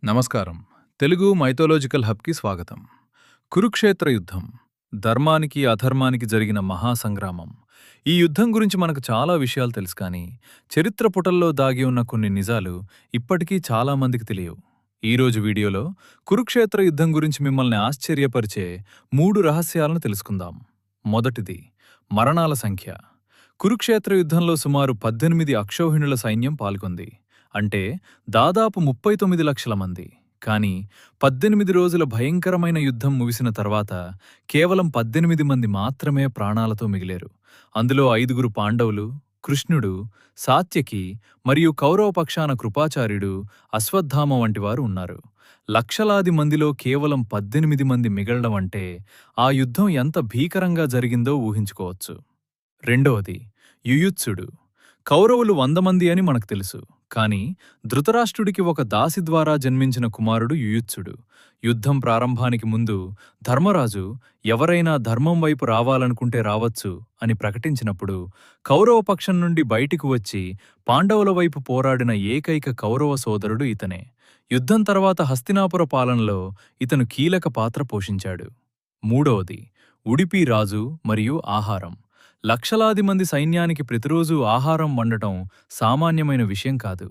నమస్కారం. తెలుగు మైథాలజికల్ హబ్‌కి స్వాగతం. కురుక్షేత్ర యుద్ధం ధర్మానికి, అధర్మానికి జరిగిన మహాసంగ్రామం. ఈ యుద్ధం గురించి మనకు చాలా విషయాలు తెలుసు కానీ, చరిత్ర పుటల్లో దాగి ఉన్న కొన్ని నిజాలు ఇప్పటికీ చాలా మందికి తెలియవు. ఈరోజు వీడియోలో కురుక్షేత్ర యుద్ధం గురించి మిమ్మల్ని ఆశ్చర్యపరిచే 3 రహస్యాలను తెలుసుకుందాం. మొదటిది, మరణాల సంఖ్య. కురుక్షేత్ర యుద్ధంలో సుమారు 18 అక్షౌహిణుల సైన్యం పాల్గొంది. అంటే దాదాపు 39 లక్షల మంది. కానీ 18 రోజుల భయంకరమైన యుద్ధం ముగిసిన తర్వాత కేవలం 18 మంది మాత్రమే ప్రాణాలతో మిగిలారు. అందులో 5 పాండవులు, కృష్ణుడు, సాత్యకి మరియు కౌరవ పక్షాన కృపాచార్యుడు, అశ్వత్థామ వంటివారు ఉన్నారు. లక్షలాది మందిలో కేవలం 18 మంది మిగలడం అంటే ఆ యుద్ధం ఎంత భీకరంగా జరిగిందో ఊహించుకోవచ్చు. రెండవది, యుయుత్సుడు. కౌరవులు 100 మంది అని మనకు తెలుసు. కాని ధృతరాష్ట్రుడికి ఒక దాసి ద్వారా జన్మించిన కుమారుడు యుయుత్సుడు. యుద్ధం ప్రారంభానికి ముందు ధర్మరాజు ఎవరైనా ధర్మం వైపు రావాలనుకుంటే రావచ్చు అని ప్రకటించినప్పుడు కౌరవ పక్షం నుండి బయటికి వచ్చి పాండవుల వైపు పోరాడిన ఏకైక కౌరవ సోదరుడు ఇతనే. యుద్ధం తర్వాత హస్తినాపుర పాలనలో ఇతను కీలక పాత్ర పోషించాడు. మూడవది, ఉడిపి రాజు మరియు ఆహారం. లక్షలాది మంది సైన్యానికి ప్రతిరోజూ ఆహారం వండటం సామాన్యమైన విషయం కాదు.